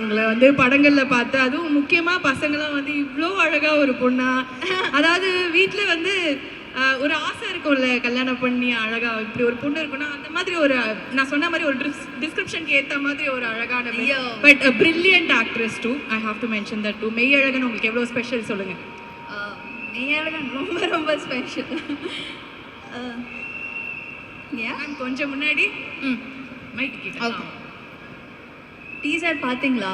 உங்களை வந்து படங்களில் பார்த்து, அதுவும் முக்கியமாக பசங்களாம் வந்து இவ்வளோ அழகாக ஒரு பொண்ணா, அதாவது வீட்டில் வந்து ஒரு ஆசை இருக்கும்ல, கல்யாணம் பண்ணி அழகாக இப்படி ஒரு பொண்ணு இருக்குன்னா அந்த மாதிரி ஒரு, நான் சொன்ன மாதிரி ஒரு டிஸ்கிரிப்ஷனுக்கு ஏற்ற மாதிரி ஒரு அழகான, but brilliant actress too. I have to mention that too. Meiyazhagan உங்களுக்கு எவ்வளோ ஸ்பெஷல் சொல்லுங்கள். மெய்யழகன் ரொம்ப ரொம்ப ஸ்பெஷல். கொஞ்சம் முன்னாடி மைக் கிட்ட டீசர் பார்த்தீங்களா?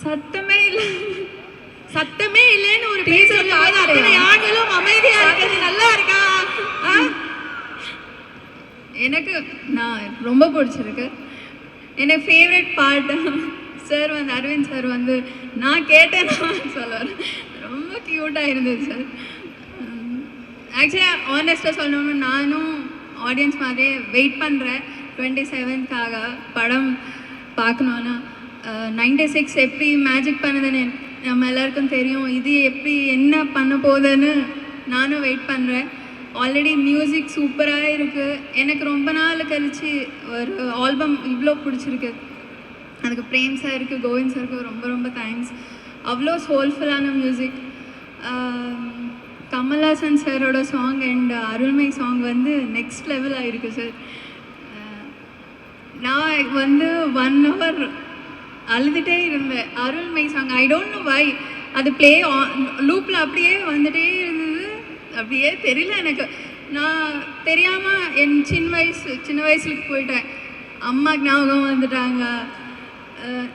சத்தமே இல்லை, சத்தமே இல்லைன்னு ஒரு டீசர். அத்தனை ஆண்களும் அமைதியா இருக்கிறது நல்லா இருக்கா? எனக்கு நான் ரொம்ப பிடிச்சிருக்கு. எனக்கு ஃபேவரட் பார்ட் சார் வந்து அரவிந்த் சார் வந்து நான் கேட்டேன்னா சொல்லுவார். ரொம்ப க்யூட்டாக இருந்தது சார். ஆக்சுவலாக ஆனஸ்ட்டாக சொல்லணும்னா நானும் ஆடியன்ஸ் மாதிரியே வெயிட் பண்ணுறேன் 27th படம் பார்க்கணுன்னா. 96 எப்படி மேஜிக் பண்ணதுன்னு நம்ம எல்லாருக்கும் தெரியும். இது எப்படி என்ன பண்ண போகுதுன்னு நானும் வெயிட் பண்ணுறேன். ஆல்ரெடி மியூசிக் சூப்பராக இருக்குது. எனக்கு ரொம்ப நாள் கழித்து ஒரு ஆல்பம் இவ்வளோ பிடிச்சிருக்கு. அதுக்கு பிரேம் சாருக்கு, கோவிந்த் சாருக்கு ரொம்ப ரொம்ப தேங்க்ஸ். அவ்வளோ சோல்ஃபுல்லான மியூசிக். கமல்ஹாசன் சாரோட சாங் அண்ட் அருள்மை சாங் வந்து நெக்ஸ்ட் லெவல் ஆகிருக்கு சார். நான் வந்து 1 hour அழுதுகிட்டே இருந்தேன். அருள்மை song I don't know why, அது ப்ளே லூப்பில் அப்படியே வந்துகிட்டே இருந்தது. அப்படியே தெரியல எனக்கு. நான் தெரியாமல் என் சின்ன வயசுக்கு போயிட்டேன். அம்மா ஞாபகம் வந்துட்டாங்க.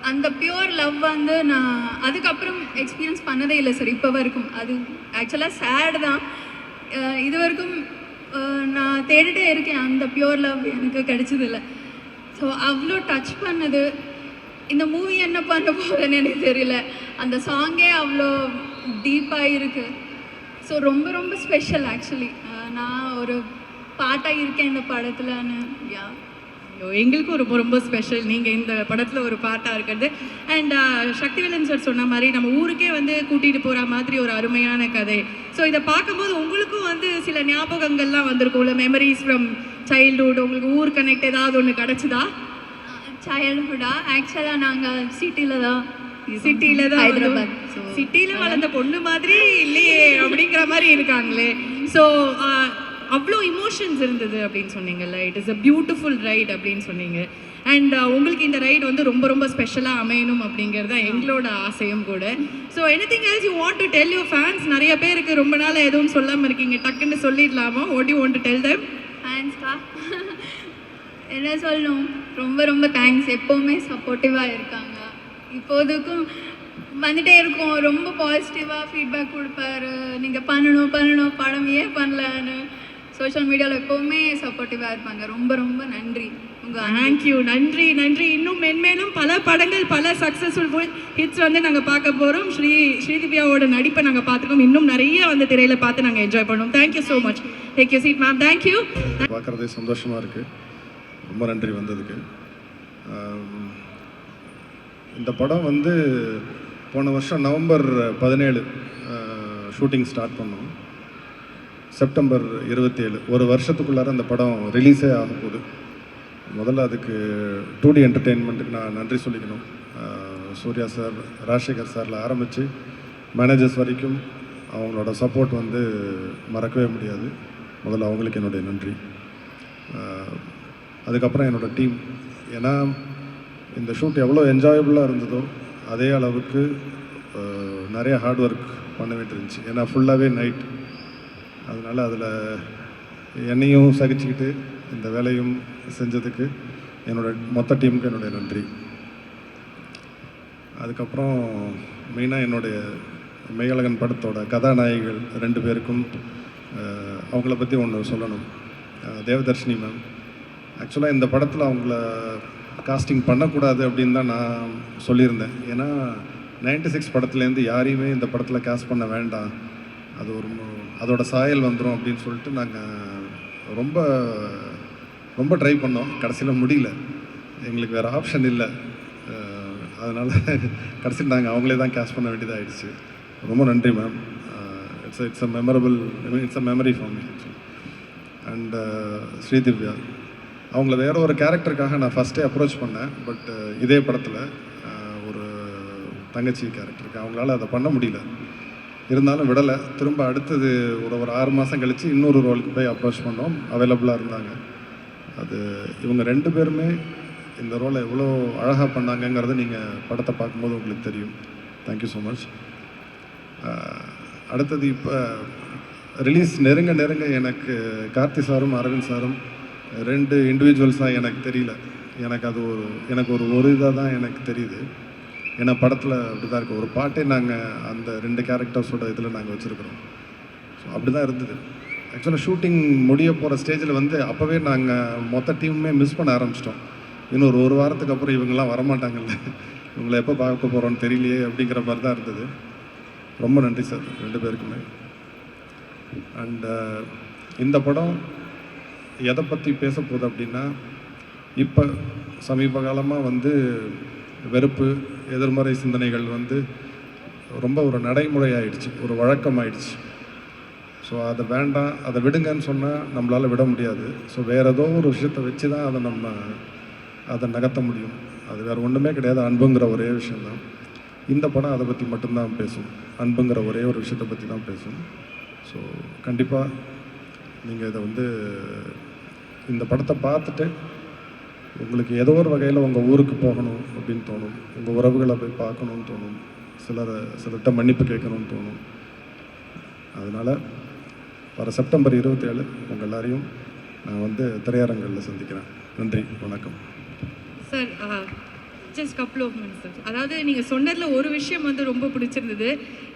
அந்த பியூர் லவ் வந்து நான் அதுக்கப்புறம் எக்ஸ்பீரியன்ஸ் பண்ணதே இல்லை சார் இப்போ வரைக்கும். அது ஆக்சுவலாக சேடு தான். இது வரைக்கும் நான் தேடிட்டே இருக்கேன், அந்த பியூர் லவ் எனக்கு கிடைச்சதில்லை. ஸோ அவ்வளோ டச் பண்ணது. இந்த மூவி என்ன பண்ண போகுதுன்னு எனக்கு தெரியல. அந்த சாங்கே அவ்வளோ டீப்பாக இருக்குது. ஸோ ரொம்ப ரொம்ப ஸ்பெஷல் ஆக்சுவலி. நான் ஒரு பாட்டாக இருக்கேன் இந்த படத்துலன்னு. எங்களுக்கும் ரொம்ப ரொம்ப ஸ்பெஷல் நீங்கள் இந்த படத்தில் ஒரு பாட்டாக இருக்கிறது. அண்ட் சக்திவேலன் சார் சொன்ன மாதிரி நம்ம ஊருக்கே வந்து கூட்டிகிட்டு போகிற மாதிரி ஒரு அருமையான கதை. ஸோ இதை பார்க்கும்போது உங்களுக்கும் வந்து சில ஞாபகங்கள்லாம் வந்திருக்கும்ல, மெமரிஸ் ஃப்ரம் சைல்ட்ஹுட். உங்களுக்கு ஊர் கனெக்ட் ஏதாவது ஒன்று கிடச்சிதா? சைல்ட்ஹுட்டா? ஆக்சுவலாக நாங்கள் சிட்டியில் தான் ஹைதராபாத். சிட்டியில் வளர்ந்த பொண்ணு மாதிரி இல்லையே அப்படிங்கிற மாதிரி இருக்காங்களே. ஸோ அவ்வளோ இமோஷன்ஸ் இருந்தது அப்படின்னு சொன்னீங்கல்ல. It is a beautiful right அப்படின்னு சொன்னீங்க. அண்ட் உங்களுக்கு இந்த ரைட் வந்து ரொம்ப ரொம்ப ஸ்பெஷலாக அமையணும் அப்படிங்கிறது தான் எங்களோட ஆசையும் கூட. So anything else you want to tell your fans? நிறைய பேருக்கு ரொம்ப நாள் எதுவும் சொல்லாமல் இருக்கீங்க, டக்குன்னு சொல்லிடலாமா? What you want to tell them? ஃபேன்ஸ்க்கா என்ன சொல்லணும், ரொம்ப ரொம்ப தேங்க்ஸ். எப்போவுமே சப்போர்ட்டிவாக இருக்காங்க. இப்போதுக்கும் வந்துகிட்டே இருக்கும். ரொம்ப பாசிட்டிவாக ஃபீட்பேக் கொடுப்பாரு. நீங்கள் பண்ணணும் படம் ஏன் பண்ணலன்னு சோஷியல் மீடியாவில் எப்போவுமே சப்போர்ட்டிவாக இருப்பாங்க. ரொம்ப ரொம்ப நன்றி. தேங்க்யூ. நன்றி. இன்னும் மென்மேலும் பல படங்கள், பல சக்ஸஸ்ஃபுல் ஹிட்ஸ் வந்து நாங்கள் பார்க்க போகிறோம். ஸ்ரீதிவ்யாவோட நடிப்பை நாங்கள் பார்த்துக்கோம். இன்னும் நிறைய வந்து திரையில் பார்த்து நாங்கள் என்ஜாய் பண்ணுவோம். Thank you so much. Take you seat ma'am. Thank you. பார்க்குறதே சந்தோஷமாக இருக்குது. ரொம்ப நன்றி வந்ததுக்கு. இந்த படம் வந்து போன வருஷம் நவம்பர் 17 ஷூட்டிங் ஸ்டார்ட் பண்ணோம். செப்டம்பர் 27 ஒரு வருஷத்துக்குள்ளார அந்த படம் ரிலீஸே ஆக போகுது. முதல்ல அதுக்கு 2D என்டர்டெயின்மெண்ட்டுக்கு நான் நன்றி சொல்லிக்கணும். சூர்யா சார், ராஜசேகர் சாரில் ஆரம்பித்து மேனேஜர்ஸ் வரைக்கும் அவங்களோட சப்போர்ட் வந்து மறக்கவே முடியாது. முதல்ல அவங்களுக்கு என்னுடைய நன்றி. அதுக்கப்புறம் என்னோடய டீம். ஏன்னா இந்த ஷூட் எவ்வளோ என்ஜாயபுளாக இருந்ததோ அதே அளவுக்கு நிறைய ஹார்ட் ஒர்க் பண்ண வேண்டியிருந்துச்சு. ஏன்னா ஃபுல்லாகவே நைட். அதனால் அதில் என்னையும் சகிச்சுக்கிட்டு இந்த வேலையும் செஞ்சதுக்கு மொத்த டீமுக்கு என்னுடைய நன்றி. அதுக்கப்புறம் மெயினாக என்னுடைய மெய்யழகன் படத்தோட கதாநாயகிகள் 2 பேருக்கும் அவங்கள பற்றி ஒன்று சொல்லணும். தேவதர்ஷினி மேம். ஆக்சுவலாக இந்த படத்தில் அவங்கள காஸ்டிங் பண்ணக்கூடாது அப்படின்னு தான் நான் சொல்லியிருந்தேன். ஏன்னா 96 படத்துலேருந்து யாரையுமே இந்த படத்தில் காஸ்ட் பண்ண வேண்டாம், அது அதோட சாயல் வந்துடும் அப்படின்னு சொல்லிட்டு நாங்கள் ரொம்ப ரொம்ப ட்ரை பண்ணோம். கடைசியில் முடியல, எங்களுக்கு வேறு ஆப்ஷன் இல்லை. அதனால் கடைசியில் நாங்கள் அவங்களே தான் காஸ்ட் பண்ண வேண்டியதாக ஆகிடுச்சு. ரொம்ப நன்றி ma'am. It's a memory for me. And Sri Divya அவங்கள வேற ஒரு கேரக்டருக்காக நான் ஃபஸ்ட்டே அப்ரோச் பண்ணேன். பட் இதே படத்தில் ஒரு தங்கச்சி கேரக்டருக்கு அவங்களால அதை பண்ண முடியல. இருந்தாலும் விடலை. திரும்ப அடுத்தது ஒரு 6 மாதம் கழித்து இன்னொரு ரோலுக்கு போய் அப்ரோச் பண்ணோம். அவைலபிளாக இருந்தாங்க. அது இவங்க 2 பேருமே இந்த ரோலை எவ்வளோ அழகாக பண்ணாங்கங்கிறத நீங்கள் படத்தை பார்க்கும்போது உங்களுக்கு தெரியும். Thank you so much. அடுத்தது இப்போ ரிலீஸ் நெருங்க நெருங்க எனக்கு கார்த்தி சாரும் அரவிந்த் சாரும் 2 இண்டிவிஜுவல்ஸாக எனக்கு தெரியல. எனக்கு ஒரு இதாக தான் எனக்கு தெரியுது. ஏன்னா படத்தில் அப்படி தான் இருக்குது. ஒரு பாட்டே நாங்கள் அந்த 2 கேரக்டர்ஸோட இதில் நாங்கள் வச்சுருக்குறோம். ஸோ அப்படி தான் இருந்தது. ஆக்சுவலாக ஷூட்டிங் முடிய போகிற ஸ்டேஜில் வந்து அப்போவே நாங்கள் மொத்த டீமுமே மிஸ் பண்ண ஆரம்பிச்சிட்டோம். இன்னொரு 1 வாரத்துக்கு அப்புறம் இவங்கெல்லாம் வரமாட்டாங்கல்ல, இவங்களை எப்போ பார்க்க போகிறோன்னு தெரியலையே அப்படிங்கிற மாதிரி தான் இருந்தது. ரொம்ப நன்றி சார் 2 பேருக்குமே. அண்ட் இந்த படம் எதை பற்றி பேச போகுது அப்படின்னா, இப்போ சமீப காலமாக வந்து வெறுப்பு, எதிர்மறை சிந்தனைகள் வந்து ரொம்ப ஒரு நடைமுறை ஆயிடுச்சு, ஒரு வழக்கம் ஆயிடுச்சு. ஸோ அதை வேண்டாம், அதை விடுங்கன்னு சொன்னால் நம்மளால் விட முடியாது. ஸோ வேறு ஏதோ ஒரு விஷயத்தை வச்சு தான் அதை நகர்த்த முடியும். அது வேறு ஒன்றுமே கிடையாது. அன்புங்கிற ஒரே விஷயந்தான். இந்த படம் அதை பற்றி மட்டும்தான் பேசும். அன்புங்கிற ஒரே ஒரு விஷயத்தை பற்றி தான் பேசும். ஸோ கண்டிப்பாக நீங்கள் இதை வந்து இந்த படத்தை பார்த்துட்டு உங்களுக்கு ஏதோ ஒரு வகையில் உங்கள் ஊருக்கு போகணும் அப்படின்னு தோணும். உங்கள் உறவுகளை போய் பார்க்கணுன்னு தோணும். சிலர்கிட்ட மன்னிப்பு கேட்கணும்னு தோணும். அதனால் வர செப்டம்பர் 27 உங்கள் எல்லாரையும் நான் வந்து திரையரங்களில் சந்திக்கிறேன். நன்றி, வணக்கம். Sir just couple of minutes sir. அதாவது நீங்கள் சொன்னதில் ஒரு விஷயம் வந்து ரொம்ப பிடிச்சிருந்தது.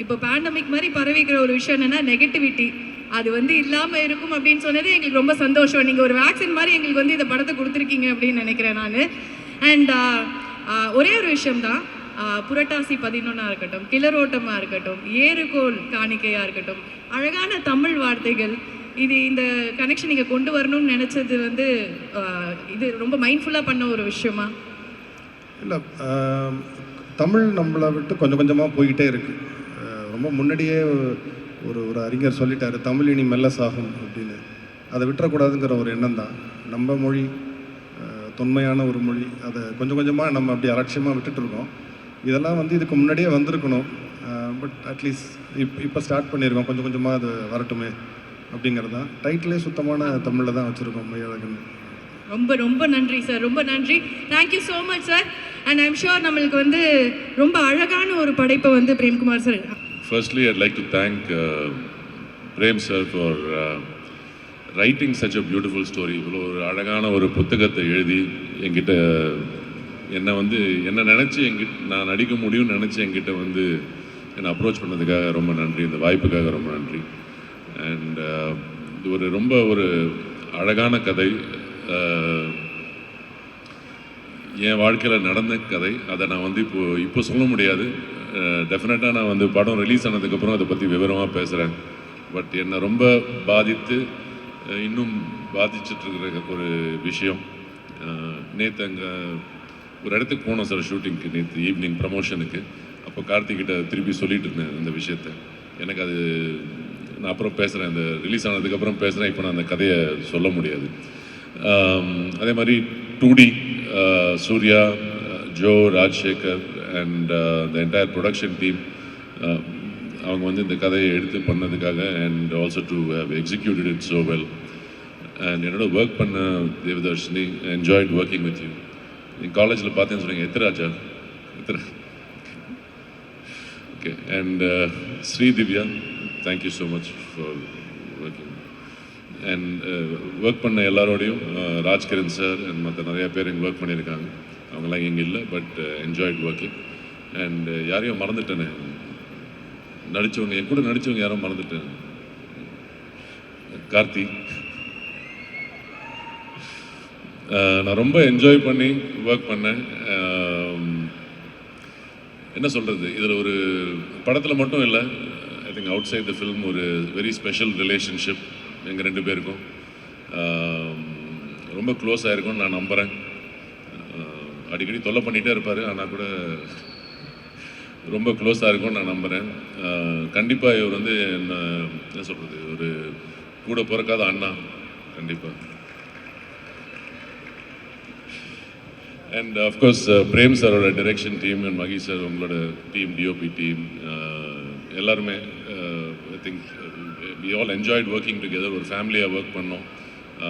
இப்போ பேண்டமிக் மாதிரி பரவிக்கிற ஒரு விஷயம் என்னென்னா நெகட்டிவிட்டி. அது வந்து இல்லாமல் இருக்கும் அப்படின்னு சொன்னது எங்களுக்கு ரொம்ப சந்தோஷம். நீங்கள் ஒரு வேக்சின் மாதிரி எங்களுக்கு வந்து இந்த படத்தை கொடுத்துருக்கீங்க அப்படின்னு நினைக்கிறேன் நான். அண்ட் ஒரே ஒரு விஷயம்தான், புரட்டாசி 11 இருக்கட்டும், கிளரோட்டமாக இருக்கட்டும், ஏறுகோல் காணிக்கையாக இருக்கட்டும், அழகான தமிழ் வார்த்தைகள், இந்த கனெக்ஷன் நீங்கள் கொண்டு வரணும்னு நினச்சது வந்து இது ரொம்ப மைண்ட்ஃபுல்லாக பண்ண ஒரு விஷயமா? இல்லை, தமிழ் நம்மளை விட்டு கொஞ்சம் கொஞ்சமாக போய்கிட்டே இருக்குது. ரொம்ப முன்னாடியே ஒரு அறிஞர் சொல்லிட்டார், தமிழ் இனி மெல்ல சாகும் அப்படின்னு. அதை விட்டுறக்கூடாதுங்கிற ஒரு எண்ணம் தான். நம்ம மொழி தொன்மையான ஒரு மொழி. அதை கொஞ்சம் கொஞ்சமாக நம்ம அப்படி அலட்சியமாக விட்டுட்டு இருக்கோம். இதெல்லாம் வந்து இதுக்கு முன்னாடியே வந்திருக்கணும். பட் அட்லீஸ்ட் இப்போ ஸ்டார்ட் பண்ணியிருக்கோம். கொஞ்சம் கொஞ்சமாக அது வரட்டுமே அப்படிங்கிறது தான். டைட்டிலே சுத்தமான தமிழில் தான் வச்சுருக்கோம், மெய்யழகன். ரொம்ப ரொம்ப நன்றி சார், ரொம்ப நன்றி. Thank you so much sir. And I'm sure நம்மளுக்கு வந்து ரொம்ப அழகான ஒரு படைப்பை வந்து Premkumar sir. Firstly, I'd like to thank Prem sir for writing such a beautiful story. இவ்வளோ ஒரு அழகான ஒரு புத்தகத்தை எழுதி என்கிட்ட என்ன நினச்சி நான் நடிக்க முடியும்னு நினச்சி என்கிட்ட வந்து என்னை அப்ரோச் பண்ணதுக்காக ரொம்ப நன்றி. இந்த வாய்ப்புக்காக ரொம்ப நன்றி. அண்ட் இது ரொம்ப ஒரு அழகான கதை. என் வாழ்க்கையில் நடந்த கதை. அதை நான் வந்து இப்போ சொல்ல முடியாது. டெஃபினட்டாக நான் வந்து படம் ரிலீஸ் ஆனதுக்கப்புறம் அதை பற்றி விவரமாக பேசுகிறேன். பட் என்னை ரொம்ப பாதித்து இன்னும் பாதிச்சிட்ருக்கிற ஒரு விஷயம், நேற்று அங்கே ஒரு இடத்துக்கு போனோம் சார் ஷூட்டிங்க்கு, நேற்று ஈவினிங் ப்ரமோஷனுக்கு. அப்போ கார்த்திகிட்ட திருப்பி சொல்லிட்டு இருந்தேன் அந்த விஷயத்தை. எனக்கு அது நான் அப்புறம் பேசுகிறேன், அந்த ரிலீஸ் ஆனதுக்கப்புறம் பேசுகிறேன். இப்போ நான் அந்த கதையை சொல்ல முடியாது. அதே மாதிரி 2D, Suriya, Jo, Rajsekar and the entire production team, அவங்க வந்து இந்த கதையை எடுத்து பண்ணதுக்காக and also to have executed it so well. And என்னோட ஒர்க் பண்ண Devadarshini, enjoyed working with you. நீங்கள் காலேஜில் பார்த்தேன்னு சொன்னீங்க, எத்தராஜா okay. And Sri Divya, thank you so much for working. And work பண்ண எல்லாரோடையும், ராஜ்கிரண் சார் அண்ட் மற்ற நிறையா பேர் இங்கே ஒர்க் பண்ணியிருக்காங்க. அவங்களாம் இங்கே இல்லை, பட் என்ஜாய்ட் ஒர்க்கிங். அண்ட் யாரையும் மறந்துட்டேனே, நடித்தவங்க, என் கூட நடித்தவங்க யாரும் மறந்துட்டேன். கார்த்தி, நான் ரொம்ப என்ஜாய் பண்ணி ஒர்க் பண்ணேன். என்ன சொல்கிறது, இதில் ஒரு படத்தில் மட்டும் இல்லை, I think outside the film ஒரு வெரி ஸ்பெஷல் ரிலேஷன்ஷிப் எங்கள் 2 பேருக்கும். ரொம்ப க்ளோஸ் ஆகிருக்கும்னு நான் நம்புகிறேன். அடிக்கடி தொல்லை பண்ணிகிட்டே இருப்பார், ஆனால் கூட ரொம்ப க்ளோஸாக இருக்கும்னு நான் நம்புகிறேன். கண்டிப்பாக இவர் வந்து என்ன சொல்கிறது, ஒரு கூட பிறக்காத அண்ணா. கண்டிப்பாக அண்ட் அஃப்கோர்ஸ் பிரேம் சாரோட direction team and Mahi sir உங்களோட டீம் டிஓபி டீம் எல்லாருமே I think we all enjoyed working together, ஒரு ஃபேமிலியாக ஒர்க் பண்ணோம்.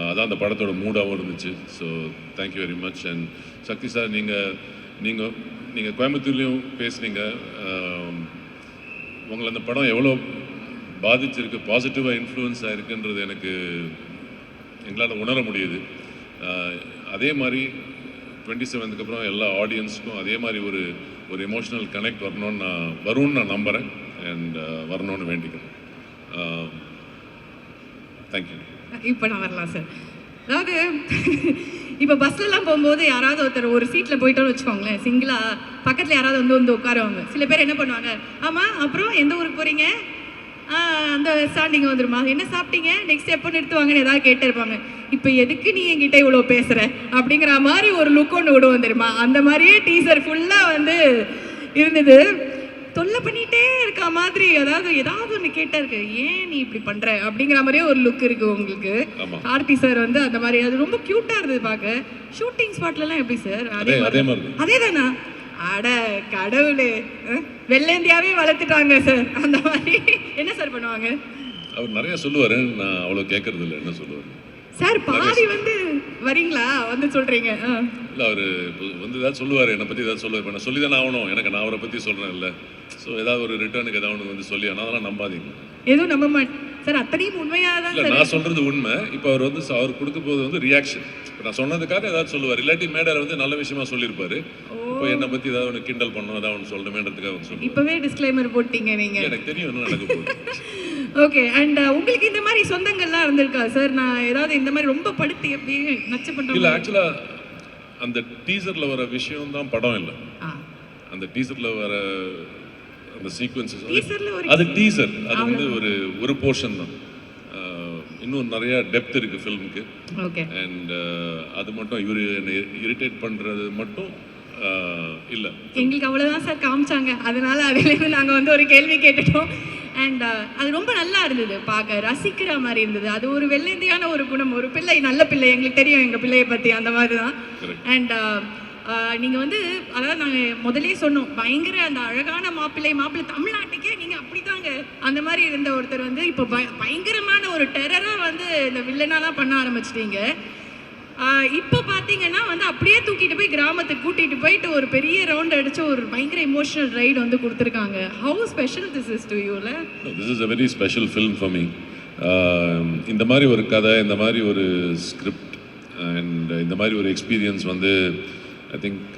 அதான் அந்த படத்தோட மூடாகவும் இருந்துச்சு. So thank you very much. And Sakthi sir, நீங்கள் கோயம்புத்தூர்லேயும் பேசுனீங்க. உங்களை அந்த படம் எவ்வளோ பாதிச்சிருக்கு, பாசிட்டிவாக இன்ஃப்ளூயன்ஸ் ஆகிருக்குன்றது எங்களால் உணர முடியுது. அதே மாதிரி 27க்கு அப்புறம் எல்லா ஆடியன்ஸுக்கும் அதே மாதிரி ஒரு எமோஷ்னல் கனெக்ட் வரும்னு நான் நம்புகிறேன். அண்ட் வரணும்னு வேண்டிக்கிறேன். தேங்க்யூ. இப்போ நான் வரலாம் சார். அதாவது இப்போ பஸ்லலாம் போகும்போது யாராவது ஒருத்தர் ஒரு சீட்டில் போயிட்டோன்னு வச்சுக்கோங்களேன், சிங்கிளாக பக்கத்தில் யாராவது வந்து உட்காருவாங்க. சில பேர் என்ன பண்ணுவாங்க, ஆமாம் அப்புறம் எந்த ஊருக்கு போகிறீங்க, அந்த ஸ்டாண்டிங் வந்துருமா, என்ன சாப்பிட்டீங்க, நெக்ஸ்ட் எப்போ நிறுத்துவாங்கன்னு ஏதாவது கேட்டு இருப்பாங்க. இப்போ எதுக்கு நீ என்கிட்ட இவ்வளோ பேசுகிற அப்படிங்கிற மாதிரி ஒரு லுக் ஒன்று விடுவோம் தெரியுமா. அந்த மாதிரியே டீசர் ஃபுல்லாக வந்து இருந்தது. தொல்லை பண்ணிகிட்டே இருக்க மாதிரி, அதாவது ஏதாவது ஒன்று கேட்டால் இருக்கு, ஏன் நீ இப்படி பண்ணுற அப்படிங்கிற மாதிரியே ஒரு லுக் இருக்குது உங்களுக்கு. கார்த்தி சார் வந்து அந்த மாதிரி அது ரொம்ப க்யூட்டாக இருந்தது பார்க்க. ஷூட்டிங் ஸ்பாட்லலாம் எப்படி சார்? அதே தானா? அட கடவுளே, வெள்ளேந்தியாவே வளர்த்துட்டாங்க சார். அந்த மாதிரி என்ன சார் பண்ணுவாங்க? அவர் நிறைய சொல்லுவார், நான் அவ்வளோ கேட்கறது இல்லை. என்ன சொல்லுவார் சார்? பாதி வந்து வரீங்களா வந்து சொல்கிறீங்க. இல்லை, அவர் வந்து ஏதாவது சொல்லுவார், என்னை பற்றி ஏதாவது சொல்லுவார். இப்போ நான் சொல்லி தானே ஆகணும், எனக்கு நான் அவரை பற்றி சொல்கிறேன் இல்லை. ஸோ ஏதாவது ஒரு ரிட்டர்னுக்கு ஏதாவது ஒன்று வந்து சொல்லி, அதெல்லாம் நம்பாதீங்க. எதுவும் நம்ப மாட்டேன் சார், அத்தனையும் உண்மையாக தான். இல்லை, நான் சொல்கிறது உண்மை. இப்போ அவர் வந்து அவர் கொடுக்க போது வந்து ரியாக்ஷன். இப்போ நான் சொன்னதுக்காக ஏதாவது சொல்லுவார், இல்லாட்டி மேடையில் வந்து நல்ல விஷயமா சொல்லியிருப்பாரு. இப்போ என்னை பற்றி ஏதாவது ஒன்று கிண்டல் பண்ணணும், ஏதாவது ஒன்று சொல்லணுமேன்றதுக்காக ஒன்று சொல்லுவார். இப்போவே டிஸ்க்ளைமர் போட்டீங்க நீங்கள். எனக்கு தெரியும் என்ன நடக்க போகுது. ஓகே. அண்ட் உங்களுக்கு இந்த மாதிரி சொந்தங்கள்லாம் இருந்திருக்கா சார்? நான் ஏதாவது இந்த மாதிரி ரொம்ப படுத்தி அப்படியே நச்சு பண்ணுறேன். இல்லை, ஆக்சுவலாக அந்த டீசரில் வர விஷயம் தான் படம் இல்லை. அந்த டீசரில் வர அந்த சீக்வன்சஸ் அது டீசர், அது வந்து ஒரு போர்ஷன் தான். இன்னும் நிறைய டெப்த் இருக்குது ஃபில்முக்கு. ஓகே. அண்ட் அது மட்டும் இவர் என்னை இரிட்டேட் பண்ணுறது மட்டும் இல்லை. எங்களுக்கு அவ்வளோதான் சார் காமிச்சாங்க. அதனால அதுலேருந்து நாங்கள் வந்து ஒரு கேள்வி கேட்டுட்டோம். அண்ட் அது ரொம்ப நல்லா இருந்தது, பார்க்க ரசிக்கிற மாதிரி இருந்தது. அது ஒரு வெள்ளேந்தியான ஒரு குணம், ஒரு பிள்ளை, நல்ல பிள்ளை. எங்களுக்கு தெரியும் எங்கள் பிள்ளையை பற்றி, அந்த மாதிரி தான். அண்ட் நீங்கள் வந்து அதாவது நாங்கள் முதலே சொன்னோம், பயங்கர அந்த அழகான மாப்பிள்ளை தமிழ்நாட்டுக்கே நீங்கள் அப்படி தாங்க அந்த மாதிரி இருந்த ஒருத்தர் வந்து இப்போ பயங்கரமான ஒரு டெரராக வந்து இந்த வில்லனாலாம் பண்ண ஆரம்பிச்சிட்டீங்க. இப்போ பார்த்தீங்கன்னா வந்து அப்படியே தூக்கிட்டு போய் கிராமத்துக்கு கூட்டிகிட்டு போயிட்டு ஒரு பெரிய ரவுண்ட் அடித்து ஒரு பயங்கர எமோஷனல் ரைடு வந்து கொடுத்துருக்காங்க. How special this is to யூல? This is a very special film for me. இந்த மாதிரி ஒரு கதை, இந்த மாதிரி ஒரு ஸ்கிரிப்ட் அண்ட் இந்த மாதிரி ஒரு எக்ஸ்பீரியன்ஸ் வந்து ஐ திங்க்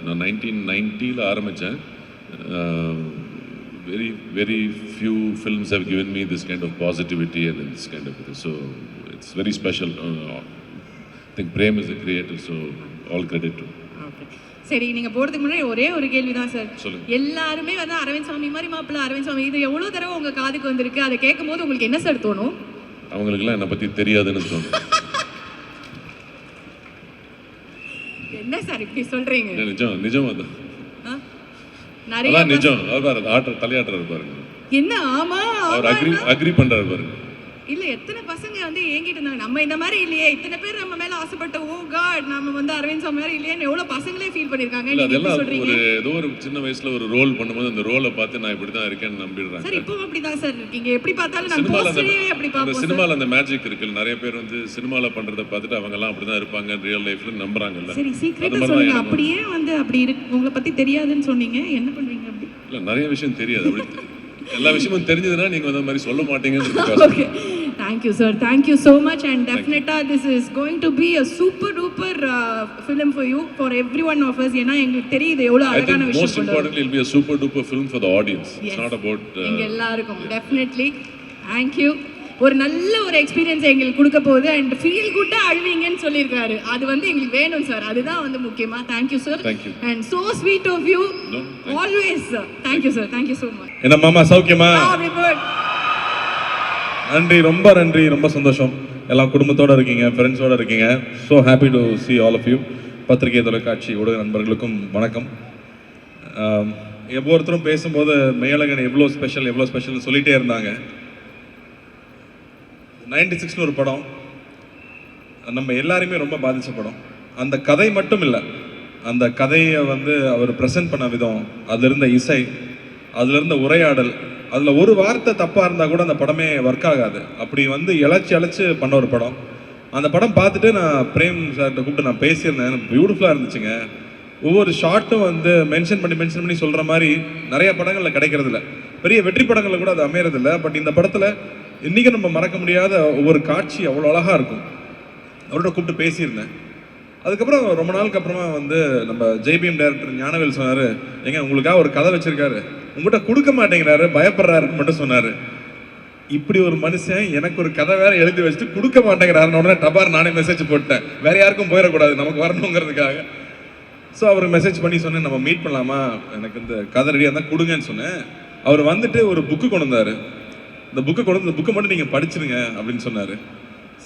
நான் 1990 ஆரம்பித்தேன். very few films have given me this kind of positivity and this kind of it. So it's very special. I think Prem is the creator, so all credit to him. சரி, நீங்கள் போகிறதுக்கு முன்னாடி ஒரே ஒரு கேள்வி தான் சார். எல்லாருமே வந்து அரவிந்த் சாமி மாதிரி மாப்பிள்ளை, அரவிந்த் சாமி, இது எவ்வளோ தடவை உங்கள் காதுக்கு வந்திருக்கு? அதை கேட்கும் போது உங்களுக்கு என்ன சார் தோணும்? அவங்களுக்குலாம் என்னை பற்றி தெரியாதுன்னு தோணும். என்ன சார் இப்படி சொல்கிறீங்க? நிஜம் அதான் நிறைய நிஜம். அவர் தலையாட்டுறாரு பாருங்க. என்ன? ஆமா, அவர் அக்ரி பண்றாரு பாருங்க. இல்ல, எத்தனை பசங்க வந்து ஏங்கிட்டு இருந்தாங்க, நம்ம இந்த மாதிரி இல்லையே, இத்தனை பேர் நம்ம மேல ஆசைப்பட்ட, ஓ காட் நம்ம வந்து அரவிந்த் சாமி மாதிரி இல்லையே, எவ்வளவு பசங்களே ஃபீல் பண்ணிருக்காங்க. அதெல்லாம் ஒரு ஏதோ ஒரு சின்ன வயசுல ஒரு ரோல் பண்ணும்போது அந்த ரோலை பார்த்து நான் இப்படி தான் இருக்கேன்னு நம்பிடுறாங்க. சார் இப்போ அப்படிதான் சார் இருக்கீங்க, எப்படி பார்த்தாலும் நான் போஸ்டரே அப்படி பாப்போம். சினிமால அந்த மேஜிக் இருக்குல்ல, நிறைய பேர் வந்து சினிமால பண்றத பார்த்துட்டு அவங்க எல்லாம் அப்படிதான் இருப்பாங்க ரியல் லைஃப்ல நம்புறாங்கல்ல. சரி, சீக்ரெட்டா சொல்லுங்க, அப்படியே வந்து அப்படி இருக்கு உங்களை பத்தி தெரியாதுன்னு சொன்னீங்க, என்ன பண்ணுவீங்க அப்படி? இல்ல, நிறைய விஷயம் தெரியாது. அப்படி எல்லா விஷயமும் தெரிஞ்சதுன்னா நீங்க அந்த மாதிரி சொல்ல மாட்டீங்கன்னு. Okay, thank you sir, thank you so much, and definitely this is going to be a super duper film for you, for every one of us. ஏனா எங்களுக்கு தெரியுது எவ்வளவு அழகான விஷயம். Most importantly, it will be a super duper film for the audience. Yes. It's not about எங்க எல்லாருக்கும். Definitely, thank you. ஒரு நல்ல ஒரு எக்ஸ்பீரியன்ஸ் எங்களுக்கு கொடுக்க போகுது, அண்ட் ஃபீல் குட்டா அழுவீங்கன்னு சொல்லியிருக்காரு. அது வந்து எங்களுக்கு வேணும் சார், அதுதான் வந்து முக்கியமா. Thank you sir, and so sweet of you always. Thank you sir, thank you so much. என்ன மாமா சௌக்கியமா? நன்றி, ரொம்ப நன்றி, ரொம்ப சந்தோஷம். எல்லாம் குடும்பத்தோடு இருக்கீங்க, ஃப்ரெண்ட்ஸோடு இருக்கீங்க. So happy to see all of you. பத்திரிகை, தொலைக்காட்சி ஊடக நண்பர்களுக்கும் வணக்கம். ஒவ்வொருத்தரும் பேசும்போது மேலகன் எவ்வளோ ஸ்பெஷல்னு சொல்லிகிட்டே இருந்தாங்க. 96 ஒரு படம் நம்ம எல்லாருமே ரொம்ப பாதித்த படம். அந்த கதை மட்டும் இல்லை, அந்த கதையை வந்து அவர் ப்ரெசென்ட் பண்ண விதம், அதில் இருந்த இசை, அதில் இருந்த உரையாடல், அதில் ஒரு வார்த்தை தப்பாக இருந்தால் கூட அந்த படமே ஒர்க் ஆகாது. அப்படி வந்து இழைச்சி பண்ண ஒரு படம். அந்த படம் பார்த்துட்டு நான் பிரேம் சார்கிட்ட கூப்பிட்டு நான் பேசியிருந்தேன். பியூட்டிஃபுல்லாக இருந்துச்சுங்க. ஒவ்வொரு ஷார்ட்டும் வந்து மென்ஷன் பண்ணி சொல்கிற மாதிரி நிறைய படங்களில் கிடைக்கிறதில்ல. பெரிய வெற்றி படங்களில் கூட அது அமையறதில்ல. பட் இந்த படத்தில் இன்றைக்கி நம்ம மறக்க முடியாத ஒவ்வொரு காட்சி அவ்வளோ அழகாக இருக்கும். அவர்கிட்ட கூப்பிட்டு பேசியிருந்தேன். அதுக்கப்புறம் ரொம்ப நாளுக்கு அப்புறமா வந்து நம்ம ஜெய்பிஎம் டைரக்டர் ஞானவேல் சொன்னார், ஏங்க உங்களுக்காக ஒரு கதை வச்சுருக்காரு, உங்கள்கிட்ட கொடுக்க மாட்டேங்கிறாரு, பயப்படுறாருன்னு மட்டும் சொன்னார். இப்படி ஒரு மனுஷன் எனக்கு ஒரு கதை வேற எழுதி வச்சுட்டு கொடுக்க மாட்டேங்கிறாருன்னு உடனே டபார் நானே மெசேஜ் போட்டேன். வேற யாருக்கும் போயிடக்கூடாது, நமக்கு வரணுங்கிறதுக்காக. ஸோ அவர் மெசேஜ் பண்ணி சொன்னேன், நம்ம மீட் பண்ணலாமா, எனக்கு இந்த கதை ரெடியாக இருந்தால் கொடுங்கன்னு சொன்னேன். அவர் வந்துட்டு ஒரு புக்கு கொண்டு வந்தார். இந்த புக்கை மட்டும் நீங்கள் படிச்சிருங்க அப்படின்னு சொன்னார்.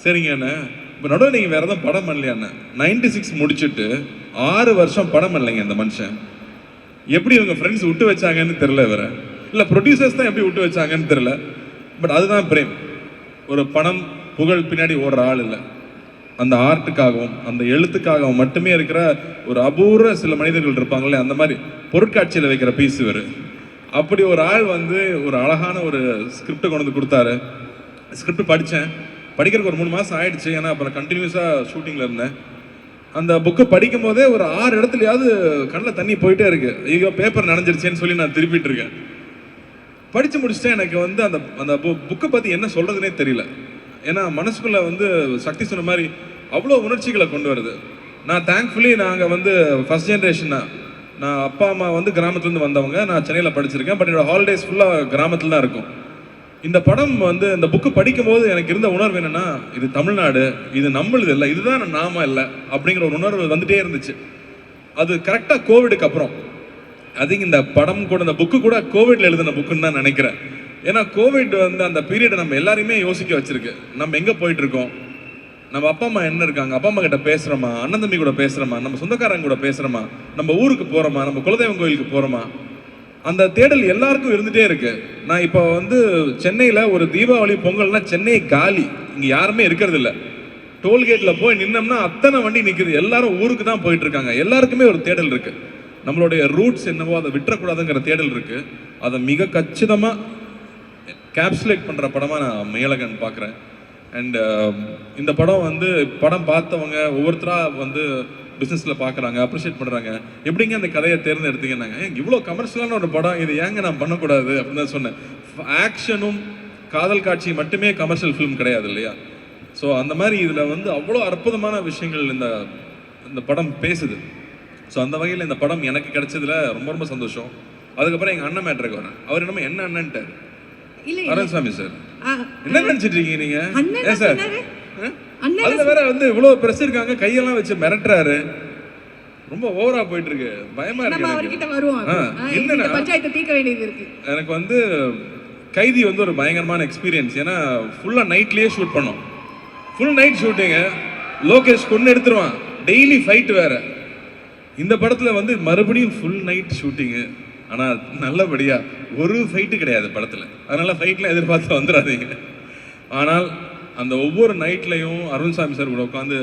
சரிங்க அண்ணா. இப்போ நடுவில் நீங்கள் வேறு எதுவும் படம் பண்ணலையாண்ணா? 96 முடிச்சுட்டு 6 வருஷம் படம் பண்ணலைங்க இந்த மனுஷன். எப்படி இவங்க ஃப்ரெண்ட்ஸ் விட்டு வச்சாங்கன்னு தெரில, வேற இல்லை ப்ரொடியூசர்ஸ் தான் எப்படி விட்டு வச்சாங்கன்னு தெரில. பட் அதுதான் பிரேம். ஒரு பணம் புகழ் பின்னாடி ஓடுற ஆள் இல்லை. அந்த ஆர்ட்டுக்காகவும் அந்த எழுத்துக்காகவும் மட்டுமே இருக்கிற ஒரு அபூர்வ சில மனிதர்கள் இருப்பாங்களே, அந்த மாதிரி பொருட்காட்சியில் வைக்கிற பீஸ் இவர். அப்படி ஒரு ஆள் வந்து ஒரு அழகான ஒரு ஸ்கிரிப்டை கொண்டு வந்து கொடுத்தாரு. ஸ்கிரிப்ட் படித்தேன். படிக்கிறதுக்கு ஒரு 3 மாதம் ஆயிடுச்சு. ஏன்னா அப்புறம் கண்டினியூஸாக ஷூட்டிங்கில் இருந்தேன். அந்த புக்கை படிக்கும் போதே ஒரு 6 இடத்துலையாவது கண்ணில் தண்ணி போயிட்டே இருக்கு. ஐயோ பேப்பர் நனைஞ்சிருச்சேன்னு சொல்லி நான் திருப்பிட்டு இருக்கேன். படித்து முடிச்சுட்டு எனக்கு வந்து அந்த அந்த புக்கை பற்றி என்ன சொல்கிறதுனே தெரியல. ஏன்னா மனசுக்குள்ளே வந்து சக்தி சொன்ன மாதிரி அவ்வளோ உணர்ச்சிகளை கொண்டு வருது. நான் தேங்க்ஃபுல்லி நாங்கள் வந்து ஃபஸ்ட் ஜென்ரேஷன் தான். நான் அப்பா அம்மா வந்து கிராமத்துலேருந்து வந்தவங்க. நான் சென்னையில் படிச்சிருக்கேன். பட் என்னோடய ஹாலிடேஸ் ஃபுல்லாக கிராமத்தில் தான் இருக்கும். இந்த படம் வந்து இந்த புக்கு படிக்கும்போது எனக்கு இருந்த உணர்வு என்னென்னா, இது தமிழ்நாடு, இது நம்மளுது இல்லை, இதுதான் நாம இல்லை அப்படிங்கிற ஒரு உணர்வு வந்துகிட்டே இருந்துச்சு. அது கரெக்டாக கோவிடுக்கு அப்புறம். அதுக்கு இந்த படம் கூட இந்த புக்கு கூட கோவிட்ல எழுதின புக்குன்னு தான் நினைக்கிறேன். ஏன்னா கோவிட் வந்து அந்த பீரியடை நம்ம எல்லாரையுமே யோசிக்க வச்சிருக்கு. நம்ம எங்கே போயிட்டு இருக்கோம், நம்ம அப்பா அம்மா என்ன இருக்காங்க, அப்பா அம்மா கிட்ட பேசுகிறோமா, அண்ணன் தம்பி கூட பேசுகிறோமா, நம்ம சொந்தக்காரங்க கூட பேசுகிறோமா, நம்ம ஊருக்கு போகிறோமா, நம்ம குலதெய்வம் கோயிலுக்கு போகிறோமா, அந்த தேடல் எல்லாருக்கும் இருந்துகிட்டே இருக்கு. நான் இப்போ வந்து சென்னையில் ஒரு தீபாவளி பொங்கல்னா சென்னை காலி, இங்கே யாருமே இருக்கிறது இல்லை. டோல்கேட்டில் போய் நின்னோம்னா அத்தனை வண்டி நிற்குது. எல்லாரும் ஊருக்கு தான் போயிட்டு இருக்காங்க. எல்லாருக்குமே ஒரு தேடல் இருக்கு. நம்மளுடைய ரூட்ஸ் என்னவோ அதை விட்டுறக்கூடாதுங்கிற தேடல் இருக்கு. அதை மிக கச்சிதமாக கேப்சுலேட் பண்ணுற படமாக நான் மெய்யழகன் பார்க்குறேன். அண்ட் இந்த படம் வந்து படம் பார்த்தவங்க ஒவ்வொருத்தராக வந்து பிஸ்னஸில் பார்க்குறாங்க, அப்ரிஷியேட் பண்ணுறாங்க. எப்படிங்க அந்த கதையை தேர்ந்தெடுத்தீங்கன்னாங்க, இவ்வளோ கமர்ஷியலான ஒரு படம், இது ஏங்க நான் பண்ணக்கூடாது அப்படின்னு தான் சொன்னேன். ஆக்ஷனும் காதல் காட்சி மட்டுமே கமர்ஷியல் ஃபிலிம் கிடையாது இல்லையா? ஸோ அந்த மாதிரி இதில் வந்து அவ்வளோ அற்புதமான விஷயங்கள் இந்த படம் பேசுது. ஸோ அந்த வகையில் இந்த படம் எனக்கு கிடைச்சதுல ரொம்ப ரொம்ப சந்தோஷம். அதுக்கப்புறம் எங்கள் அண்ணன் மேட்ருக்கு வரேன். அவர் என்னமோ என்ன அண்ணன்ட்டார், அருண்சாமி சார் என்ன நினைச்சிட்டு இருக்கீங்க நீங்க? ஏன் சார் அதுல வேற வந்து இவ்வளவு பிரஸ் இருக்காங்க, கையெல்லாம் வச்சு மிரட்டுறாரு. ரொம்ப ஓவரா போயிட்டு இருக்கு, பயமா இருக்கு. எனக்கு வந்து கைதி வந்து ஒரு பயங்கரமான எக்ஸ்பீரியன்ஸ். ஏன்னா ஃபுல்லா நைட்லயே ஷூட் பண்ணோம். ஃபுல் நைட் ஷூட்டிங்க. லோகேஷ் கொண்டு எடுத்துருவான், டெய்லி ஃபைட் வேற. இந்த படத்துல வந்து மறுபடியும் ஃபுல் நைட் ஷூட்டிங்கு. ஆனால் நல்லபடியாக ஒரு ஃபைட்டு கிடையாது படத்தில். அதனால் ஃபைட்லாம் எதிர்பார்த்து வந்துடாதீங்க. ஆனால் அந்த ஒவ்வொரு நைட்லையும் அருண்சாமி சார் கூட உட்காந்து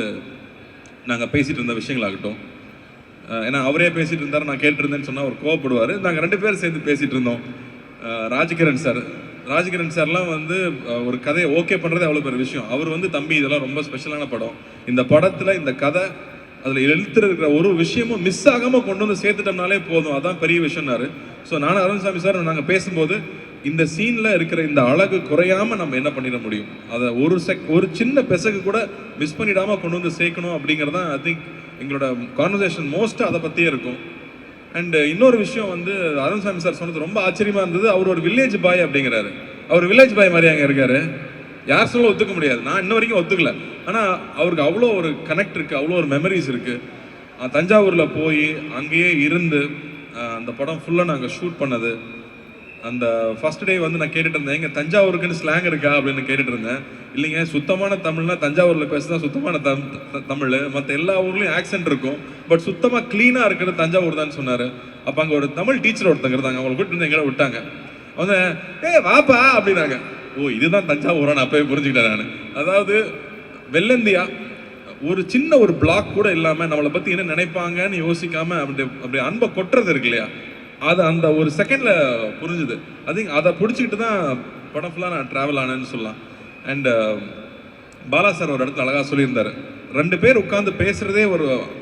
நாங்கள் பேசிகிட்டு இருந்த விஷயங்களாகட்டும், ஏன்னா அவரே பேசிகிட்டு இருந்தார், நான் கேட்டிருந்தேன்னு சொன்னால் அவர் கோவப்படுவார். நாங்கள் 2 பேரும் சேர்ந்து பேசிகிட்டு இருந்தோம். ராஜகிரண் சார்லாம் வந்து ஒரு கதையை ஓகே பண்ணுறதே அவ்வளோ பெரிய விஷயம். அவர் வந்து தம்பி இதெல்லாம் ரொம்ப ஸ்பெஷலான படம், இந்த படத்தில் இந்த கதை அதில் எழுத்துருக்கிற ஒரு விஷயமும் மிஸ் ஆகாமல் கொண்டு வந்து சேர்த்துட்டோம்னாலே போதும், அதான் பெரிய விஷயம்னாரு. ஸோ நானும் அருண்சாமி சார் நாங்கள் பேசும்போது இந்த சீனில் இருக்கிற இந்த அழகு குறையாமல் நம்ம என்ன பண்ணிட முடியும், அதை ஒரு சின்ன பெசகு கூட மிஸ் பண்ணிடாமல் கொண்டு வந்து சேர்க்கணும் அப்படிங்கிறதான் ஐ திங்க் எங்களோட கான்வர்சேஷன் மோஸ்ட்டாக அதை பற்றியே இருக்கும். அண்டு இன்னொரு விஷயம் வந்து அருண்சாமி சார் சொன்னது ரொம்ப ஆச்சரியமாக இருந்தது. அவர் ஒரு வில்லேஜ் பாய் அப்படிங்கிறாரு. அவர் வில்லேஜ் பாய் மாதிரி அங்கே இருக்காரு. யார் சொல்ல ஒத்துக்க முடியாது, நான் இன்ன வரைக்கும் ஒத்துக்கல. ஆனால் அவருக்கு அவ்வளோ ஒரு கனெக்ட் இருக்குது, அவ்வளோ ஒரு மெமரிஸ் இருக்குது. தஞ்சாவூரில் போய் அங்கேயே இருந்து அந்த படம் ஃபுல்லாக நாங்கள் ஷூட் பண்ணது. அந்த ஃபர்ஸ்ட் டே வந்து நான் கேட்டுட்டு இருந்தேன், எங்கள் தஞ்சாவூருக்குன்னு ஸ்லாங் இருக்கா அப்படின்னு கேட்டுட்டு இருந்தேன். இல்லைங்க, சுத்தமான தமிழ்னா தஞ்சாவூரில் பேசுதான் சுத்தமான தமிழ், மற்ற எல்லா ஊர்லேயும் ஆக்சென்ட் இருக்கும், பட் சுத்தமாக க்ளீனாக இருக்கிறது தஞ்சாவூர் தான் சொன்னார். அப்போ அங்கே ஒரு தமிழ் டீச்சர் ஒருத்தங்க இருந்தாங்க, அவங்களை கூப்பிட்டு வந்து எங்களை விட்டாங்க. வந்து வாப்பா அப்படின்னாங்க. ஓ இதுதான் தஞ்சாவூரா, நான் அப்பவே புரிஞ்சுக்கிட்டேன் நான். அதாவது வெள்ளந்தியா ஒரு சின்ன ஒரு பிளாக் கூட இல்லாமல் நம்மளை பற்றி என்ன நினைப்பாங்கன்னு யோசிக்காமல் அப்படி அன்பை கொட்டுறது இருக்கு இல்லையா, அது அந்த ஒரு செகண்டில் புரிஞ்சுது. அதை பிடிச்சிக்கிட்டு தான் படம் ஃபுல்லாக நான் ட்ராவல் ஆனேன்னு சொல்லலாம். அண்ட் பாலா சார் ஒரு இடத்துல அழகாக சொல்லியிருந்தார், 2 பேர் உட்காந்து பேசுகிறதே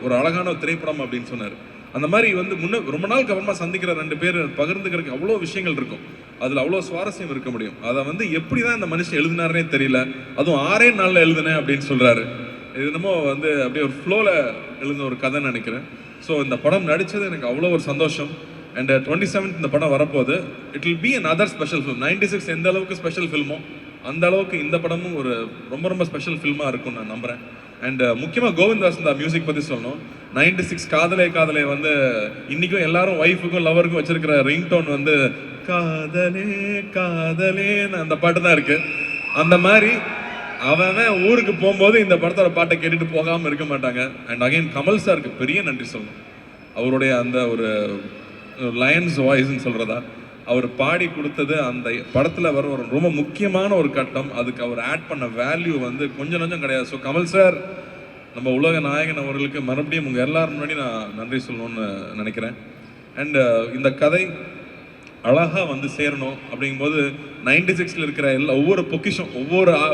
ஒரு அழகான ஒரு திரைப்படம் அப்படின்னு சொன்னார். அந்த மாதிரி வந்து ரொம்ப நாளுக்கு அப்புறமா சந்திக்கிற 2 பேர் பகிர்ந்துக்கிறதுக்கு அவ்வளோ விஷயங்கள் இருக்கும், அதில் அவ்வளோ சுவாரஸ்யம் இருக்க முடியும். அதை வந்து எப்படி தான் இந்த மனுஷன் எழுதினாருனே தெரியல, அதுவும் 6 நாளில் எழுதுனேன் அப்படின்னு சொல்கிறாரு. இது என்னமோ வந்து அப்படியே ஒரு ஃப்ளோவில் எழுதின ஒரு கதைன்னு நினைக்கிறேன். ஸோ இந்த படம் நடித்தது எனக்கு அவ்வளோ ஒரு சந்தோஷம். அண்ட் 27th இந்த படம் வரப்போகுது. It will be an other special film. 96 எந்த அளவுக்கு ஸ்பெஷல் ஃபில்மோ அந்த அளவுக்கு இந்த படமும் ஒரு ரொம்ப ஸ்பெஷல் ஃபில்மாக இருக்கும்னு நான் நம்புகிறேன். அண்ட் முக்கியமாக கோவிந்த் வசந்தா மியூசிக் பற்றி சொல்லணும். 96 காதலே வந்து இன்றைக்கும் எல்லாரும் ஒய்ஃபுக்கும் லவருக்கும் வச்சிருக்கிற ரிங்டோன் வந்து காதலேன்னு அந்த பாட்டு தான் இருக்குது. அந்த மாதிரி அவன் ஊருக்கு போகும்போது இந்த படத்தோட பாட்டை கேட்டுட்டு போகாமல் இருக்க மாட்டாங்க. அண்ட் அகைன் கமல் சாருக்கு பெரிய நன்றி சொல்லணும். அவருடைய அந்த ஒரு லயன்ஸ் வாய்ஸ்ன்னு சொல்கிறதா அவர் பாடி கொடுத்தது அந்த படத்தில் வர ஒரு ரொம்ப முக்கியமான ஒரு கட்டம். அதுக்கு அவர் ஆட் பண்ண வேல்யூ வந்து கொஞ்சம் கிடையாது. ஸோ கமல் சார், நம்ம உலக நாயகன் அவர்களுக்கு மறுபடியும் உங்கள் எல்லாரும் முன்னாடி நான் நன்றி சொல்லணும்னு நினைக்கிறேன். அண்டு இந்த கதை அழகாக வந்து சேரணும் அப்படிங்கும்போது 96ல் இருக்கிற ஒவ்வொரு பொக்கிஷம்,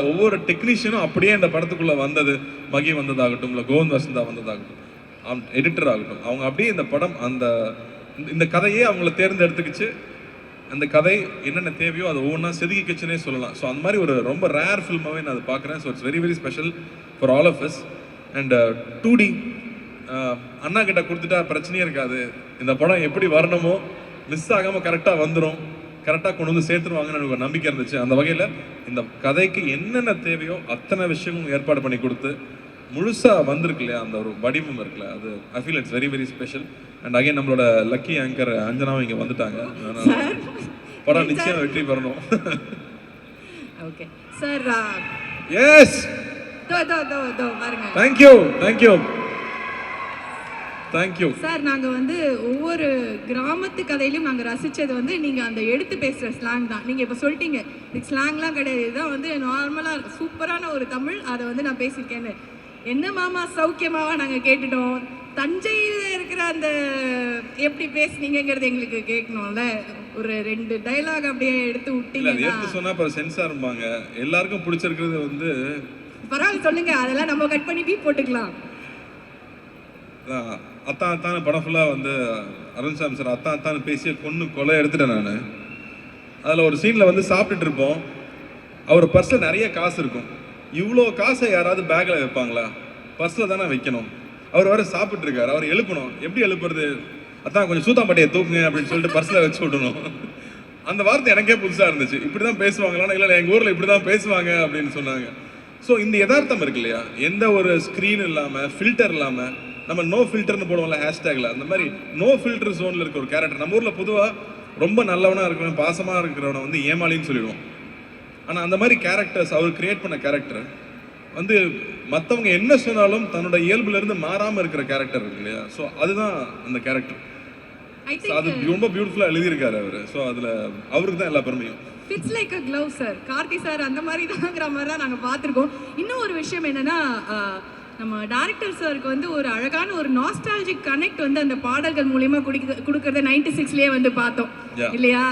ஒவ்வொரு டெக்னீஷியனும் அப்படியே இந்த படத்துக்குள்ளே வந்தது. மகி வந்ததாகட்டும், இல்லை கோவிந்த் வசந்தா வந்ததாகட்டும், எடிட்டர் ஆகட்டும், அவங்க அப்படியே இந்த படம் இந்த கதையே அவங்கள தேர்ந்தெடுத்துக்கிச்சு. அந்த கதை என்னென்ன தேவையோ அதை ஒவ்வொன்றா செதுக்கிச்சுன்னே சொல்லலாம். ஸோ அந்த மாதிரி ஒரு ரொம்ப ரேர் ஃபில்மாகவே நான் அதை பார்க்குறேன். So it's very special for all of us. And 2D அண்ணா கிட்ட கொடுத்துட்டா பிரச்சனையே இருக்காது. இந்த படம் எப்படி வரணுமோ மிஸ் ஆகாமல் கரெக்டாக வந்துடும், கரெக்டாக கொண்டு வந்து சேர்த்துருவாங்கன்னு எனக்கு ஒரு நம்பிக்கை இருந்துச்சு. அந்த வகையில் இந்த கதைக்கு என்னென்ன தேவையோ அத்தனை விஷயமும் ஏற்பாடு பண்ணி கொடுத்து முழுசாக வந்திருக்கு இல்லையா, அந்த ஒரு வடிவம் இருக்குல்ல, அது I feel it's very special. And again நம்மளோட லக்கி ஆங்கர் அஞ்சனாவும் இங்கே வந்துட்டாங்க. படம் நிச்சயம் வெற்றி பெறணும். Okay sir. எஸ், பாருங்க. Thank you sir. நாங்கள் வந்து ஒவ்வொரு கிராமத்து கதையிலையும் நாங்கள் ரசித்தது வந்து நீங்கள் அந்த எடுத்து பேசுகிற ஸ்லாங் தான். நீங்கள் இப்போ சொல்லிட்டீங்க இதுக்கு ஸ்லாங்லாம் கிடையாது, இதுதான் வந்து நார்மலாக சூப்பரான ஒரு தமிழ், அதை வந்து நான் பேசியிருக்கேன்னு. என்ன மாமா சௌக்கியமாவா நாங்கள் கேட்டுட்டோம். தஞ்சையில் இருக்கிற அந்த எப்படி பேசுனீங்கிறது எங்களுக்கு கேட்கணும்ல. ஒரு 2 டைலாக் அப்படியே எடுத்து விட்டீங்கன்னா சொன்னா அப்புறம் சென்சார் இருப்பாங்க. எல்லாருக்கும் பிடிச்சிருக்கிறது வந்து பரவாயில்ல சொல்லுங்க, அதெல்லாம் நம்ம கட் பண்ணி பீப் போட்டுக்கலாம். அத்தான் படம் ஃபுல்லாக வந்து அருண்சாமி சார் அத்தான் பேசிய கொலை எடுத்துட்டேன் நான். அதில் ஒரு சீனில் வந்து சாப்பிட்டுட்டு இருப்போம். அவர் பர்ஸில் நிறைய காசு இருக்கும். இவ்வளோ காசை யாராவது பேக்கில் வைப்பாங்களா? பர்ஸில் தானே வைக்கணும். அவர் வேறு சாப்பிட்டு இருக்காரு, அவர் எழுப்பணும். எப்படி எழுப்புறது? அதான் கொஞ்சம் சூத்தாம்பட்டியை தூக்குங்க அப்படின்னு சொல்லிட்டு பர்ஸில் வச்சு விடணும். அந்த வார்த்தை எனக்கே புதுசாக இருந்துச்சு. இப்படி தான் பேசுவாங்களான்னா இல்லை எங்கள் ஊரில் இப்படி தான் பேசுவாங்க அப்படின்னு சொன்னாங்க. ஸோ இந்த யதார்த்தம் இருக்கு இல்லையா, எந்த ஒரு ஸ்க்ரீன் இல்லாமல் ஃபில்டர் இல்லாமல், நம்ம நோ ஃபில்டர்னு போடுவோம்ல ஹேஷ்டேக்கில், அந்த மாதிரி நோ ஃபில்டர் ஜோனில் இருக்க ஒரு கேரக்டர். நம்ம ஊரில் பொதுவாக ரொம்ப நல்லவனாக இருக்கிறவன், பாசமாக இருக்கிறவனை வந்து ஏமாளின்னு சொல்லிடுவோம். ஆனால் அந்த மாதிரி கேரக்டர்ஸ் அவர் கிரியேட் பண்ண கேரக்டர் வந்து மற்றவங்க என்ன சொன்னாலும் தன்னோட இயல்புலேருந்து மாறாமல் இருக்கிற கேரக்டர் இருக்கு இல்லையா. ஸோ அதுதான் அந்த கேரக்டர். அது ரொம்ப பியூட்டிஃபுல்லாக எழுதியிருக்காரு அவர். ஸோ அதில் அவருக்கு தான் எல்லா பெருமையும். Fits like a glove sir. Karthi sir அந்த மாதிரி தான்ங்கிற மாதிரி தான் நாங்கள் பார்த்துருக்கோம். இன்னும் ஒரு விஷயம் என்னென்னா, நம்ம டைரக்டர் சாருக்கு வந்து ஒரு அழகான ஒரு நாஸ்டாலஜிக் கனெக்ட் வந்து அந்த பாடல்கள் மூலியமா கொடுக்கறத 96லேயே வந்து பார்த்தோம் இல்லையா.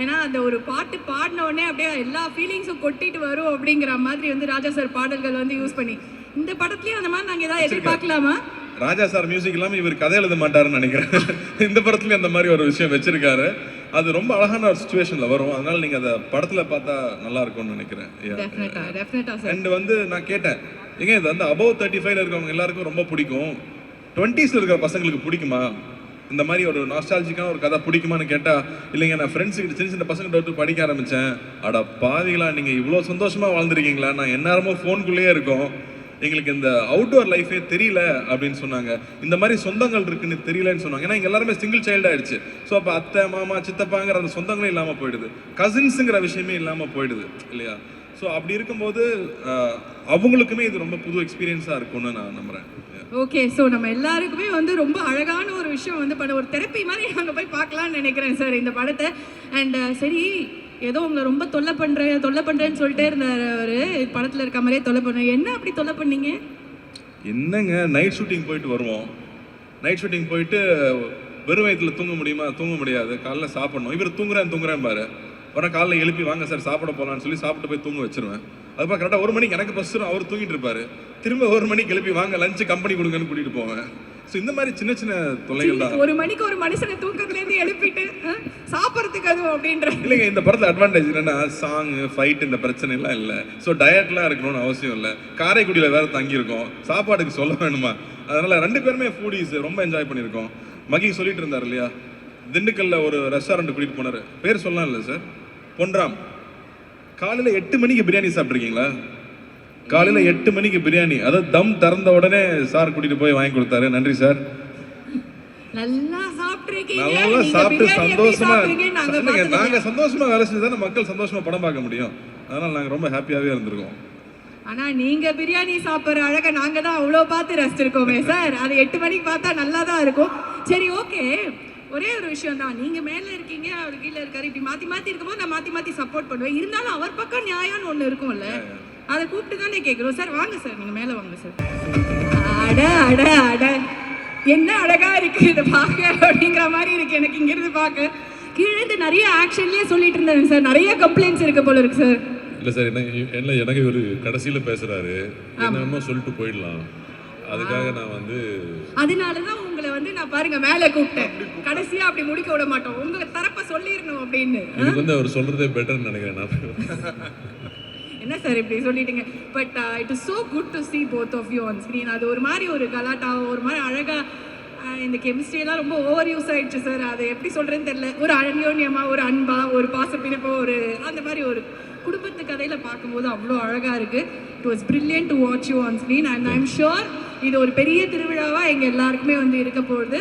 ஏன்னா அந்த ஒரு பாட்டு பாடின உடனே அப்படியே எல்லா ஃபீலிங்ஸும் கொட்டிட்டு வரும் அப்படிங்கிற மாதிரி வந்து ராஜா சார் பாடல்கள் வந்து யூஸ் பண்ணி இந்த படத்துலயும் அந்த மாதிரி நாங்கள் ஏதாவது எதிர்பார்க்கலாமா? ராஜா சார் மியூசிக் இல்லாமல் இவர் கதை எழுத மாட்டாருன்னு நினைக்கிறேன். இந்த படத்துலயும் அந்த மாதிரி ஒரு விஷயம் வச்சிருக்காரு. அது ரொம்ப அழகான ஒரு சுச்சுவேஷன்ல வரும். அதனால நீங்க அதை படத்துல பார்த்தா நல்லா இருக்கும்னு நினைக்கிறேன். அண்ட் வந்து நான் கேட்டேன், ஏங்க இது வந்து அபவ் 35 இருக்கவங்க எல்லாருக்கும் ரொம்ப பிடிக்கும், 20ஸ்ல இருக்கிற பசங்களுக்கு பிடிக்குமா, இந்த மாதிரி ஒரு நாஸ்டாலஜிக்கான ஒரு கதை பிடிக்குமான்னு கேட்டால், இல்லைங்க நான் ஃப்ரெண்ட்ஸுக்கிட்ட சின்ன பசங்கிட்ட வந்து படிக்க ஆரம்பித்தேன். அட பாவிகளா, நீங்கள் இவ்வளோ சந்தோஷமாக வாழ்ந்துருக்கீங்களா, நான் எந்நேரமும் ஃபோனுக்குள்ளேயே இருக்கோம், எங்களுக்கு இந்த அவுட்டோர் லைஃபே தெரியல அப்படின்னு சொன்னாங்க. இந்த மாதிரி சொந்தங்கள் இருக்குன்னு தெரியலன்னு சொன்னாங்க. ஏன்னா இங்கே எல்லாருமே சிங்கிள் சைல்டு ஆயிடுச்சு. ஸோ அப்போ அத்தை மாமா சித்தப்பாங்கிற அந்த சொந்தங்களே இல்லாமல் போயிடுது, கசின்ஸுங்கிற விஷயமே இல்லாமல் போயிடுது இல்லையா. ஸோ அப்படி இருக்கும்போது அவங்களுக்குமே இது ரொம்ப புது எக்ஸ்பீரியன்ஸாக இருக்கும்னு நான் நம்புகிறேன். ஓகே, ஸோ நம்ம எல்லாருக்குமே வந்து ரொம்ப அழகான ஒரு விஷயம் வந்து பண்ண ஒரு தெரப்பி மாதிரி நாங்கள் போய் பார்க்கலான்னு நினைக்கிறேன் சார் இந்த படத்தை. அண்ட் சரி, ஏதோ உங்களை ரொம்ப தொல்லை பண்ணுறேன்னு சொல்லிட்டே இருந்தார் அவர். படத்தில் இருக்க மாதிரியே தொல்லை பண்ணுறேன். என்ன அப்படி தொல்லை பண்ணீங்க? என்னங்க நைட் ஷூட்டிங் போயிட்டு வருவோம், நைட் ஷூட்டிங் போயிட்டு வெறும் வயிற்றில் தூங்க முடியுமா? தூங்க முடியாது. காலைல சாப்பிடணும். இவர் தூங்குறேன் பாரு. அப்புறம் காலைல எழுப்பி வாங்க சார் சாப்பிட போகலான்னு சொல்லி சாப்பிட்டு போய் தூங்க வச்சிருவேன். அதுக்கப்புறம் கரெக்டாக 1 மணிக்கு எனக்கு பஸ் வரும், அவர் தூங்கிட்டு இருப்பாரு. திரும்ப 1 மணிக்கு எழுப்பி வாங்க லஞ்சு கம்பெனி கொடுங்கன்னு கூட்டிகிட்டு போவேன். ஸோ இந்த மாதிரி சின்ன சின்ன தொல்லைகள் தான். 1 மணிக்கு ஒரு மனுஷனை தூக்கத்துலேருந்து எழுப்பிட்டு சாப்பிட்றதுக்கு அதுவும் அப்படின்ற இல்லைங்க, இந்த படத்தில் அட்வான்டேஜ் என்னன்னா சாங் ஃபைட் இந்த பிரச்சனை எல்லாம் இல்லை. ஸோ டயட்லாம் இருக்கணும்னு அவசியம் இல்லை. காரைக்குடியில் வேற தங்கியிருக்கோம், சாப்பாடுக்கு சொல்ல வேணுமா? அதனால 2 பேருமே ஃபூடிஸ் ரொம்ப என்ஜாய் பண்ணியிருக்கோம். மகி சொல்லிட்டு இருந்தார் இல்லையா, திண்டுக்கல்ல ஒரு ரெஸ்டாரண்ட் கூட்டிகிட்டு போனார், பேர் சொல்லலாம் இல்லை சார், பொன்ராம். காலையில் 8 மணிக்கு பிரியாணி சாப்பிட்ருக்கீங்களா? காலையில் 8 மணிக்கு பிரியாணி, அதாவது தம் திறந்த உடனே சார் கூட்டிகிட்டு போய் வாங்கி கொடுத்தாரு. நன்றி சார். நல்லா சாப்பிட்ருக்கீங்க. நல்லா சாப்பிட்டு சந்தோஷமா நாங்கள் சந்தோஷமா வேலை செஞ்சு தானே மக்கள் சந்தோஷமா படம் பார்க்க முடியும். அதனால நாங்கள் ரொம்ப ஹாப்பியாகவே இருந்திருக்கோம். ஆனா நீங்க பிரியாணி சாப்பிட்ற அழகை நாங்க தான் அவ்வளோ பார்த்து ரசிச்சிருக்கோமே சார். அது 8 மணிக்கு பார்த்தா நல்லா தான் இருக்கும். சரி, ஓகே, ஒரே ஒரு விஷயம் தான், நீங்க மேல இருக்கீங்க அவர் கீழே இருக்காரு, இப்படி மாத்தி மாத்தி இருக்கும்போது நான் மாத்தி மாத்தி சப்போர்ட் பண்ணுவேன். இருந்தாலும் அவர் பக்கம் நியாயம்னு ஒண்ணு இருக்கும்ல, அதை கூப்பிட்டு தானே கேட்குறோம். சார் வாங்க சார், நீங்க மேல வாங்க சார். அட அட அட என்ன அழகா இருக்கு இதை பார்க்க அப்படிங்கிற மாதிரி இருக்கு எனக்கு இங்கிருந்து பார்க்க. கீழே நிறைய ஆக்ஷன்லயே சொல்லிட்டு இருந்தேன் சார், நிறைய கம்ப்ளைண்ட்ஸ் இருக்கு போல இருக்கு சார். இல்லை சார், எனக்கு ஒரு கடைசியில் பேசுகிறாரு, என்னமோ சொல்லிட்டு போயிடலாம், அதுக்காக நான் வந்து அதனாலதான் உங்களை வந்து நான் பாருங்க மேலே கூப்பிட்டேன். கடைசியா அப்படி முடிக்க விட மாட்டோம், உங்க தரப்ப சொல்லிடணும் அப்படின்னு. எனக்கு வந்து அவர் சொல்றதே பெட்டர்னு நினைக்கிறேன் நான். என்ன சார் இப்படி சொல்லிட்டீங்க. But it is so good to see both of you on screen. அது ஒரு மாதிரி ஒரு கலாட்டாவோ ஒரு மாதிரி அழகா இந்த கெமிஸ்ட்ரியெல்லாம் ரொம்ப ஓவர் யூஸ் ஆயிடுச்சு சார். அதை எப்படி சொல்றேன்னு தெரியல. ஒரு அந்யோன்யமா, ஒரு அன்பா, ஒரு பாசப்பிணைப்போ, ஒரு அந்த மாதிரி ஒரு குடும்பத்து கதையில பார்க்கும்போது அவ்வளோ அழகா இருக்கு. It was brilliant to watch you on screen and I'm sure இது ஒரு பெரிய திருவிழாவா எங்க எல்லாருக்குமே வந்து இருக்க போகுது.